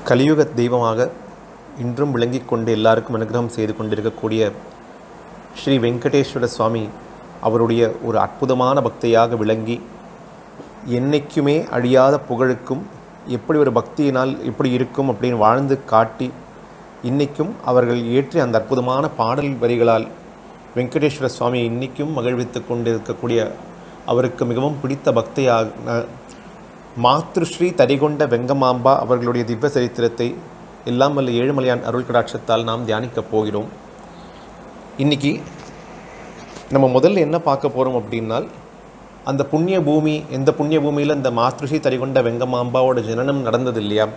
கலியுக தெய்வமாக இன்றும் விளங்கிக் கொண்டு எல்லாருக்கும் அனுகிரகம் செய்து கொண்டிருக்கக்கூடிய ஸ்ரீ வெங்கடேஸ்வர சுவாமி அவருடைய ஒரு அற்புதமான பக்தியாக விளங்கி என்னைக்குமே அழியாத புகழுக்கும் எப்படி ஒரு பக்தியினால் எப்படி இருக்கும் அப்படின்னு வாழ்ந்து காட்டி இன்றைக்கும் அவர்கள் ஏற்றி அந்த அற்புதமான பாடல் வரிகளால் வெங்கடேஸ்வர சுவாமியை இன்றைக்கும் மகிழ்வித்து கொண்டிருக்கக்கூடிய அவருக்கு மிகவும் பிடித்த பக்தியாக மாத்ருஸ்ரீ தரிகொண்ட வெங்கமாம்பா அவர்களுடைய திவ்ய சரித்திரத்தை எல்லாம் வல்ல ஏழுமலையான் அருள் கடாட்சத்தால் நாம் தியானிக்கப் போகிறோம். இன்றைக்கி நம்ம முதல்ல என்ன பார்க்க போகிறோம் அப்படின்னால், அந்த புண்ணிய பூமி, எந்த புண்ணிய பூமியில் அந்த மாத்ருஸ்ரீ தரிகொண்ட வெங்கமாம்பாவோட ஜனனம் நடந்தது இல்லையா,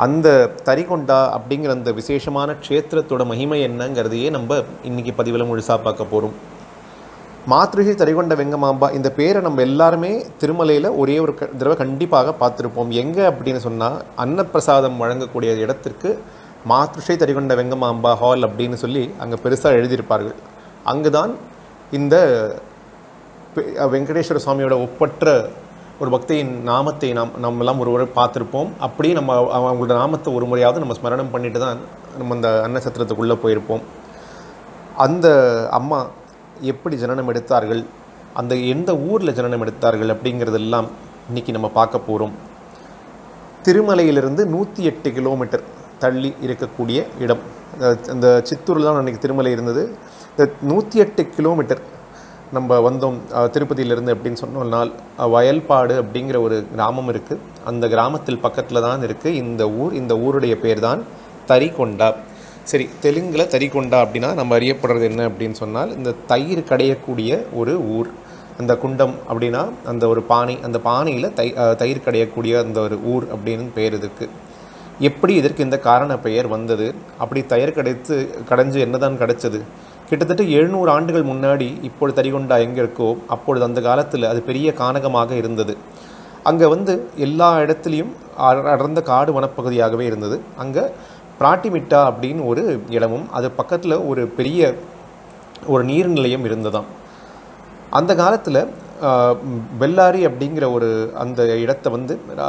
அந்த தரிகொண்டா அப்படிங்கிற அந்த விசேஷமான க்ஷேத்திரத்தோட மகிமை என்னங்கிறதையே நம்ம இன்றைக்கி பதிவில் முழுசாக பார்க்க போகிறோம். மாத்ருஸ்ரீ தரிகொண்ட வெங்கமாம்பா இந்த பேரை நம்ம எல்லாருமே திருமலையில் ஒரே ஒரு தடவை கண்டிப்பாக பார்த்துருப்போம். எங்கே அப்படின்னு சொன்னால், அன்னப்பிரசாதம் வழங்கக்கூடிய இடத்திற்கு மாத்ருஸ்ரீ தரிகொண்ட வெங்கமாம்பா ஹால் அப்படின்னு சொல்லி அங்கே பெருசாக எழுதியிருப்பார்கள். அங்கு தான் இந்த வெங்கடேஸ்வர சுவாமியோட ஒப்பற்ற ஒரு பக்தியின் நாமத்தை நம்மெல்லாம் ஒரு முறை பார்த்துருப்போம். அப்படியே நம்ம அவங்களோட நாமத்தை ஒரு முறையாவது நம்ம ஸ்மரணம் பண்ணிட்டு தான் நம்ம அந்த அன்னசத்திரத்துக்குள்ளே போயிருப்போம். அந்த அம்மா எப்படி ஜனனம் எடுத்தார்கள், அந்த எந்த ஊரில் ஜனனம் எடுத்தார்கள் அப்படிங்கிறதெல்லாம் இன்றைக்கி நம்ம பார்க்க போகிறோம். திருமலையிலிருந்து 108 கிலோமீட்டர் தள்ளி இருக்கக்கூடிய இடம். அந்த சித்தூரில் தான் அன்றைக்கி திருமலை இருந்தது. இந்த 108 கிலோமீட்டர் நம்ம வந்தோம் திருப்பதியிலிருந்து அப்படின்னு சொன்னோம்னால், வயல்பாடு அப்படிங்கிற ஒரு கிராமம் இருக்குது. அந்த கிராமத்தில் பக்கத்தில் தான் இருக்குது இந்த ஊர். இந்த ஊருடைய பேர் தான் தரிகொண்டா. சரி, தெலுங்கில் தரிகொண்டா அப்படின்னா நம்ம அறியப்படுறது என்ன அப்படின்னு சொன்னால், இந்த தயிர் கடையக்கூடிய ஒரு ஊர். அந்த குண்டம் அப்படின்னா அந்த ஒரு பானை, அந்த பானையில் தயிர் கடையக்கூடிய அந்த ஒரு ஊர் அப்படின்னு பெயர் இதுக்கு. எப்படி இதற்கு இந்த காரண பெயர் வந்தது, அப்படி தயிர் கடைஞ்சு என்னதான் கிடைச்சது? கிட்டத்தட்ட 700 ஆண்டுகள் முன்னாடி இப்பொழுது தரிகொண்டா எங்கே இருக்கோ அப்பொழுது அந்த காலத்தில் அது பெரிய கானகமாக இருந்தது. அங்கே எல்லா இடத்துலையும் அடர்ந்த காடு வனப்பகுதியாகவே இருந்தது. அங்கே பிராட்டிமிட்டா அப்படின்னு ஒரு இடமும் அது பக்கத்தில் ஒரு பெரிய ஒரு நீர்நிலையம் இருந்ததாம். அந்த காலத்தில் பெல்லாரி அப்படிங்கிற ஒரு அந்த இடத்தை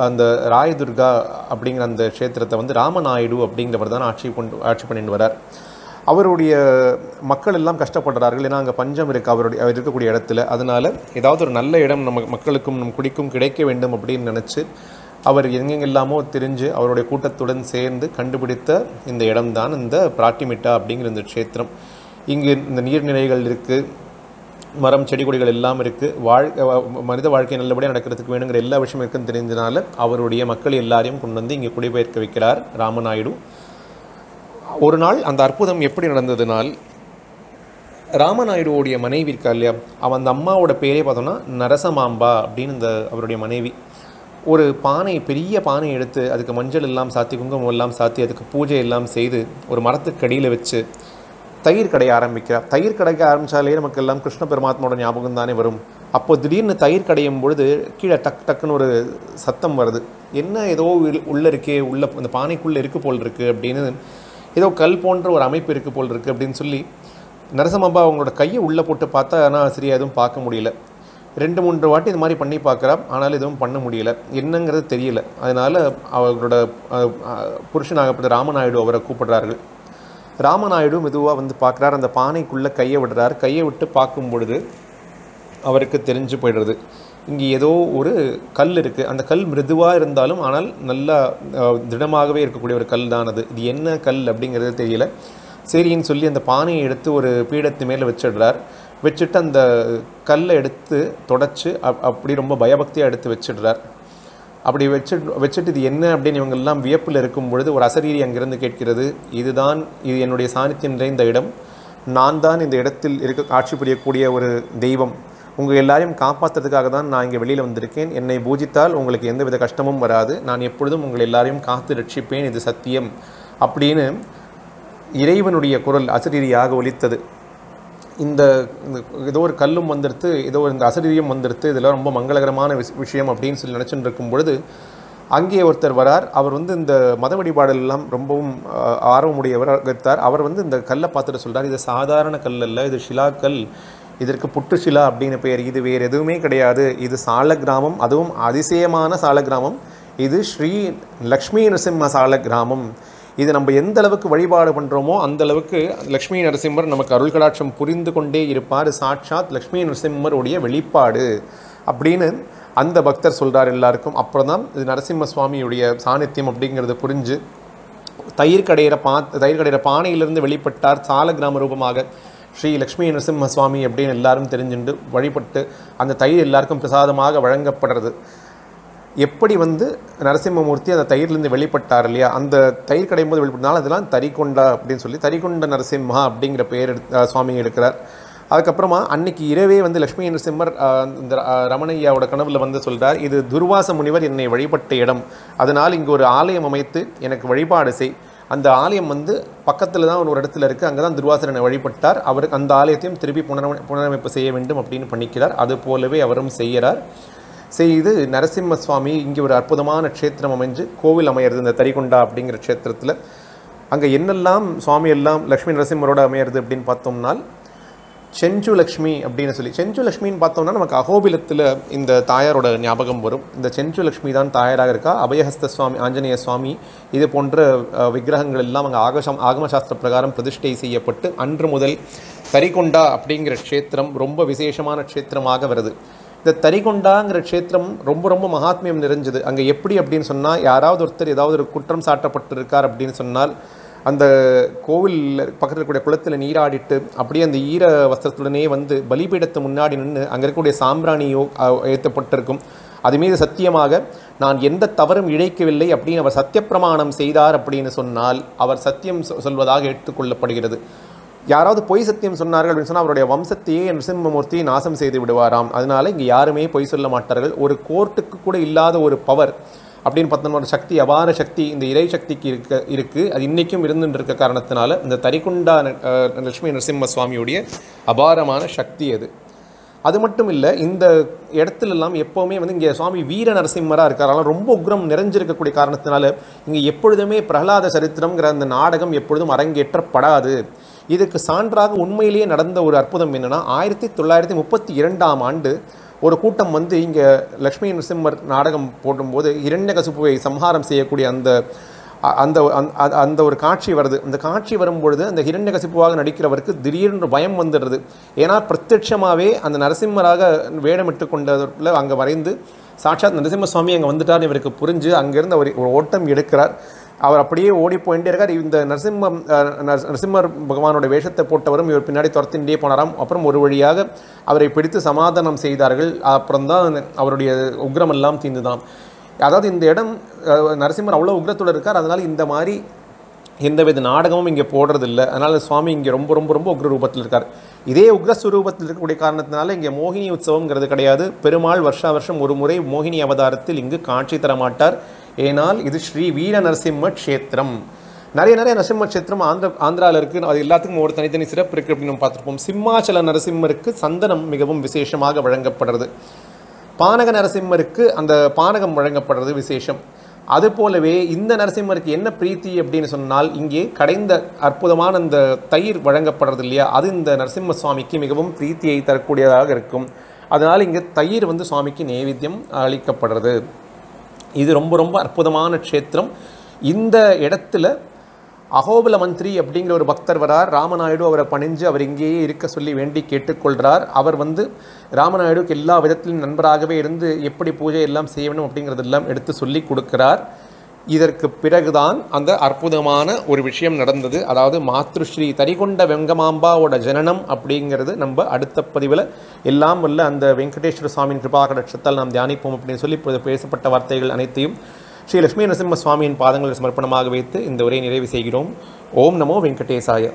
அந்த ராயதுர்கா அப்படிங்கிற அந்த க்ஷேத்திரத்தை ராமநாயுடு அப்படிங்கிறவர் தான் ஆட்சி பண்ணிட்டு வரார். அவருடைய மக்கள் எல்லாம் கஷ்டப்படுறார்கள். ஏன்னா அங்கே பஞ்சம் இருக்குது அவர் இருக்கக்கூடிய இடத்துல. அதனால் ஏதாவது ஒரு நல்ல இடம் நம்ம மக்களுக்கும் நம் குடிக்கும் கிடைக்க வேண்டும் அப்படின்னு நினச்சி அவர் எங்கெங்கெல்லாமோ தெரிஞ்சு அவருடைய கூட்டத்துடன் சேர்ந்து கண்டுபிடித்த இந்த இடம்தான் இந்த பிராட்டிமிட்டா அப்படிங்கிற இந்த க்ஷேத்திரம். இங்கு இந்த நீர்நிலைகள் இருக்குது, மரம் செடி கொடிகள் எல்லாம் இருக்குது. மனித வாழ்க்கை நல்லபடியாக நடக்கிறதுக்கு வேணுங்கிற எல்லா விஷயமும் இருக்குன்னு தெரிஞ்சதுனால அவருடைய மக்கள் எல்லாரையும் கொண்டு இங்கே குடிபெயர்க்க வைக்கிறார் ராமநாயுடு. ஒரு நாள் அந்த அற்புதம் எப்படி நடந்ததுனால், ராமநாயுடுவோடைய மனைவி இருக்கா இல்லையா, அந்த அம்மாவோட பேரே பார்த்தோன்னா நரசமாம்பா அப்படின்னு இந்த அவருடைய மனைவி. ஒரு பானை, பெரிய பானை எடுத்து அதுக்கு மஞ்சள் எல்லாம் சாத்தி, குங்குமம் எல்லாம் சாத்தி, அதுக்கு பூஜை எல்லாம் செய்து ஒரு மரத்துக்கு அடியில் வச்சு தயிர் கடைய ஆரம்பிக்கிறார். தயிர் கடைக்க ஆரம்பித்தாலே நமக்கு எல்லாம் கிருஷ்ண பெருமாத்மாவோட ஞாபகம் தானே வரும். அப்போது திடீர்னு தயிர் கடையும் பொழுது கீழே டக்குன்னு ஒரு சத்தம் வருது. என்ன ஏதோ உள்ளே இருக்கே, அந்த பானைக்குள்ளே இருக்கு போல் இருக்குது அப்படின்னு, ஏதோ கல் போன்ற ஒரு அமைப்பு இருக்குது போல் இருக்குது அப்படின்னு சொல்லி நரசமாம்பா அவங்களோட கையை உள்ளே போட்டு பார்த்தா, ஆனால் சரியாக எதுவும் பார்க்க முடியல. 2-3 வாட்டி இது மாதிரி பண்ணி பார்க்குறா, ஆனாலும் எதுவும் பண்ண முடியல, என்னங்கிறது தெரியல. அதனால் அவர்களோட புருஷனாகப்பட்ட ராமநாயுடு அவரை கூப்பிடுறார்கள். ராமநாயுடு மெதுவாக பார்க்குறார். அந்த பானைக்குள்ளே கையை விடுறார். கையை விட்டு பார்க்கும் பொழுது அவருக்கு தெரிஞ்சு போயிடுறது, இங்கே ஏதோ ஒரு கல் இருக்குது. அந்த கல் மிருதுவாக இருந்தாலும் ஆனால் நல்லா திடமாகவே இருக்கக்கூடிய ஒரு கல் தான் அது. இது என்ன கல் அப்படிங்கிறது தெரியல. சரின்னு சொல்லி அந்த பானையை எடுத்து ஒரு பீடத்து மேலே வச்சிடுறார். வச்சுட்டு அந்த கல்லை எடுத்து தொடச்சி அப்படி ரொம்ப பயபக்தியாக எடுத்து வச்சிடுறார். அப்படி வச்சுட்டு இது என்ன அப்படின்னு இவங்கெல்லாம் வியப்பில் இருக்கும் பொழுது ஒரு அசரீரி அங்கிருந்து கேட்கிறது, இது என்னுடைய சாநித்தியம் நிறைந்த இடம், நான் தான் இந்த இடத்தில் ஆட்சி புரியக்கூடிய ஒரு தெய்வம், உங்கள் எல்லாரையும் காப்பாற்றுறதுக்காக தான் நான் இங்கே வெளியில் வந்திருக்கேன், என்னை பூஜித்தால் உங்களுக்கு எந்தவித கஷ்டமும் வராது, நான் எப்பொழுதும் உங்கள் எல்லாரையும் காத்து ரட்சிப்பேன், இது சத்தியம் அப்படின்னு இறைவனுடைய குரல் அசரீரியாக ஒலித்தது. இந்த ஏதோ ஒரு கல்லும் வந்துடுத்து, ஏதோ இந்த அசரீரியம் வந்துடுத்து, இதெல்லாம் ரொம்ப மங்களகரமான விஷயம் அப்படின்னு சொல்லி நினச்சிட்டு இருக்கும் பொழுது அங்கே ஒருத்தர் வரார். அவர் இந்த மத வழிபாடல் எல்லாம் ரொம்பவும் ஆர்வமுடையவர் இருந்தார். அவர் இந்த கல்லை பார்த்துட்டு சொல்கிறார், இது சாதாரண கல் அல்ல, இது ஷிலாக்கல், இதற்கு புட்டுஷிலா அப்படின்னு பெயர், இது வேறு எதுவுமே கிடையாது, இது சால கிராமம், அதுவும் அதிசயமான சால கிராமம், இது ஸ்ரீ லக்ஷ்மி நரசிம்ம சால கிராமம். இது நம்ம எந்த அளவுக்கு வழிபாடு பண்ணுறோமோ அந்த அளவுக்கு லக்ஷ்மி நரசிம்மர் நமக்கு அருள் கடாட்சம் புரிந்து கொண்டே இருப்பார். சாட்சாத் லக்ஷ்மி நரசிம்மருடைய வெளிப்பாடு அப்படின்னு அந்த பக்தர் சொல்கிறார் எல்லாருக்கும். அப்புறம் தான் இது நரசிம்ம சுவாமியுடைய சாநித்தியம் அப்படிங்கிறது புரிஞ்சு தயிர் கடையிற பானையிலிருந்து வெளிப்பட்டார் சால கிராம ரூபமாக ஸ்ரீ லக்ஷ்மி நரசிம்ம சுவாமி அப்படின்னு எல்லாரும் தெரிஞ்சுண்டு வழிபட்டு அந்த தயிர் எல்லாருக்கும் பிரசாதமாக வழங்கப்படுறது. எப்படி நரசிம்மமூர்த்தி அந்த தயிர்லேருந்து வெளிப்பட்டார் இல்லையா, அந்த தயிர் கடையும் போது வெளிப்பட்டனால அதெல்லாம் தரிகொண்டா அப்படின்னு சொல்லி தரிகொண்ட நரசிம்மா அப்படிங்கிற பெயர் சுவாமி எடுக்கிறார். அதுக்கப்புறமா அன்னைக்கு இரவே லக்ஷ்மி நரசிம்மர் இந்த ரமணையாவோட கனவுல சொல்கிறார், இது துர்வாச முனிவர் என்னை வழிபட்ட இடம், அதனால் இங்கே ஒரு ஆலயம் அமைத்து எனக்கு வழிபாடு செய். அந்த ஆலயம் பக்கத்தில் தான் ஒரு இடத்துல இருக்குது, அங்கே தான் துர்வாசர் என்னை வழிபட்டார், அவருக்கு அந்த ஆலயத்தையும் திருப்பி புனரமைப்பு செய்ய வேண்டும் அப்படின்னு பண்ணிக்கிறார். அது போலவே அவரும் செய்கிறார். செய்து நரசிம்ம சுவாமி இங்கே ஒரு அற்புதமான க்ஷேத்திரம் அமைஞ்சு கோவில் அமையிறது இந்த தரிகொண்டா அப்படிங்கிற க்ஷேத்திரத்தில். அங்கே என்னெல்லாம் சுவாமி எல்லாம் லக்ஷ்மி நரசிம்மரோட அமையிறது அப்படின்னு பார்த்தோம்னால் செஞ்சு லக்ஷ்மி அப்படின்னு சொல்லி, செஞ்சு லக்ஷ்மின்னு பார்த்தோம்னா நமக்கு அகோபிலத்தில் இந்த தாயாரோட ஞாபகம் வரும். இந்த செஞ்சு லக்ஷ்மி தான் தாயாராக இருக்கா. அபயஹஸ்த சுவாமி, ஆஞ்சநேய சுவாமி, இது போன்ற விக்கிரகங்கள் எல்லாம் அங்கே ஆகமசாஸ்திர பிரகாரம் பிரதிஷ்டை செய்யப்பட்டு அன்று முதல் தரிகொண்டா அப்படிங்கிற க்ஷேத்திரம் ரொம்ப விசேஷமான க்ஷேத்திரமாக வருது. இந்த தரிகொண்டாங்கிற க்ஷேத்திரம் ரொம்ப ரொம்ப மகாத்மியம் நிறைஞ்சது. அங்கே எப்படி அப்படின்னு சொன்னால், யாராவது ஒருத்தர் ஏதாவது ஒரு குற்றம் சாட்டப்பட்டிருக்கார் அப்படின்னு சொன்னால் அந்த கோவில் பக்கத்தில் இருக்கக்கூடிய குளத்தில் நீராடிட்டு அப்படியே அந்த ஈர வஸ்திரத்துடனே பலிபீடத்து முன்னாடி நின்று அங்கே இருக்கக்கூடிய சாம்பிராணியோ ஏற்றப்பட்டிருக்கும். அது மீது சத்தியமாக நான் எந்த தவறும் இழைக்கவில்லை அப்படின்னு அவர் சத்தியப்பிரமாணம் செய்தார் அப்படின்னு சொன்னால் அவர் சத்தியம் சொல்வதாக எடுத்துக்கொள்ளப்படுகிறது. யாராவது பொய் சத்தியம் சொன்னார்கள் அப்படின்னு சொன்னால் அவருடைய வம்சத்தையே நரசிம்மமூர்த்தியை நாசம் செய்து விடுவாராம். அதனால இங்கே யாருமே பொய் சொல்ல மாட்டார்கள். ஒரு கோர்ட்டுக்கு கூட இல்லாத ஒரு பவர் அப்படின்னு பார்த்தோம்னா ஒரு சக்தி, அபார சக்தி இந்த இறை சக்திக்கு இருக்குது. அது இன்றைக்கும் இருந்துட்டு இருக்க காரணத்தினால இந்த தரிகொண்டா லட்சுமி நரசிம்ம சுவாமியுடைய அபாரமான சக்தி அது. அது மட்டும் இல்லை, இந்த இடத்துலலாம் எப்போவுமே இங்கே சுவாமி வீர நரசிம்மராக இருக்காரால ரொம்ப உக்ரம் நிறைஞ்சிருக்கக்கூடிய காரணத்தினால இங்கே எப்பொழுதுமே பிரகலாத சரித்திரம்ங்கிற அந்த நாடகம் எப்பொழுதும் அரங்கேற்றப்படாது. இதுக்கு சான்றாக உண்மையிலேயே நடந்த ஒரு அற்புதம் என்னென்னா, 1932ஆம் ஆண்டு ஒரு கூட்டம் இங்கே லக்ஷ்மி நரசிம்மர் நாடகம் போடும்போது இரண்யகசிபுவை சம்ஹாரம் செய்யக்கூடிய அந்த ஒரு காட்சி வருது. அந்த காட்சி வரும்பொழுது அந்த இரண்யகசிபுவாக நடிக்கிறவருக்கு திடீர்னு பயம் வந்துடுறது. ஏன்னா பிரத்யட்சமாகவே அந்த நரசிம்மராக வேடமிட்டு கொண்டதில் அங்கே வரைந்து சாட்சாத் நரசிம்ம சுவாமி அங்கே வந்துட்டார் இவருக்கு புரிஞ்சு அங்கேருந்து அவர் ஒரு ஓட்டம் எடுக்கிறார். அவர் அப்படியே ஓடி போயிட்டே இருக்கார். இந்த நரசிம்மர் பகவானோட வேஷத்தை போட்டவரும் இவர் பின்னாடி துரத்தின்றே போனாராம். அப்புறம் ஒரு வழியாக அவரை பிடித்து சமாதானம் செய்தார்கள். அப்புறம்தான் அவருடைய உக்ரமெல்லாம் தீர்ந்துதான். அதாவது இந்த இடம் நரசிம்மர் அவ்வளோ உக்ரத்தோடு இருக்கார். அதனால் இந்த மாதிரி எந்தவித நாடகமும் இங்கே போடுறதில்லை. அதனால் சுவாமி இங்கே ரொம்ப ரொம்ப ரொம்ப உக்ர ரூபத்தில் இருக்கார். இதே உக்ரஸ்வரூபத்தில் இருக்கக்கூடிய காரணத்தினால இங்கே மோகினி உற்சவங்கிறது கிடையாது. பெருமாள் வருஷம் ஒரு முறை மோகினி அவதாரத்தில் இங்கு காட்சி தரமாட்டார். ஏனால் இது ஸ்ரீ வீர நரசிம்ம க்ஷேத்திரம். நிறைய நரசிம்ம க்ஷேத்திரம் ஆந்திராவில் இருக்குது. அது எல்லாத்துக்கும் ஒரு தனித்தனி சிறப்பு இருக்குது அப்படின்னு நம்ம பார்த்துருப்போம். சிம்மாச்சல நரசிம்மருக்கு சந்தனம் மிகவும் விசேஷமாக வழங்கப்படுறது. பானக நரசிம்மருக்கு அந்த பானகம் வழங்கப்படுறது விசேஷம். அதுபோலவே இந்த நரசிம்மருக்கு என்ன பிரீத்தி அப்படின்னு சொன்னால், இங்கே கடைந்த அற்புதமான அந்த தயிர் வழங்கப்படுறது இல்லையா, அது இந்த நரசிம்ம சுவாமிக்கு மிகவும் பிரீத்தியை தரக்கூடியதாக இருக்கும். அதனால் இங்கே தயிர் சுவாமிக்கு நைவேத்தியம் அளிக்கப்படுறது. இது ரொம்ப ரொம்ப அற்புதமான க்ஷேத்திரம். இந்த இடத்துல அகோபில மந்திரி அப்படிங்கிற ஒரு பக்தர் வரார். ராமநாயுடு அவரை பணிஞ்சு அவர் இங்கேயே இருக்க சொல்லி வேண்டி கேட்டுக்கொள்கிறார். அவர் ராமநாயுடுக்கு எல்லா விதத்திலும் நண்பராகவே இருந்து எப்படி பூஜை எல்லாம் செய்யணும் அப்படிங்கிறதெல்லாம் எடுத்து சொல்லி கொடுக்கிறார். இதற்கு பிறகுதான் அந்த அற்புதமான ஒரு விஷயம் நடந்தது. அதாவது மாத்ருஸ்ரீ தரிகொண்ட வெங்கமாம்பாவோட ஜனனம் அப்படிங்கிறது நம்ம அடுத்த பதிவில் எல்லாம் வல்ல அந்த வெங்கடேஸ்வர சுவாமியின் கிருபாகடாட்சத்தால் நாம் தியானிப்போம் அப்படின்னு சொல்லி இப்போது பேசப்பட்ட வார்த்தைகள் அனைத்தையும் ஸ்ரீ லட்சுமி நரசிம்ம சுவாமியின் பாதங்களை சமர்ப்பணமாக வைத்து இந்த உரையை நிறைவு செய்கிறோம். ஓம் நமோ வெங்கடேசாய.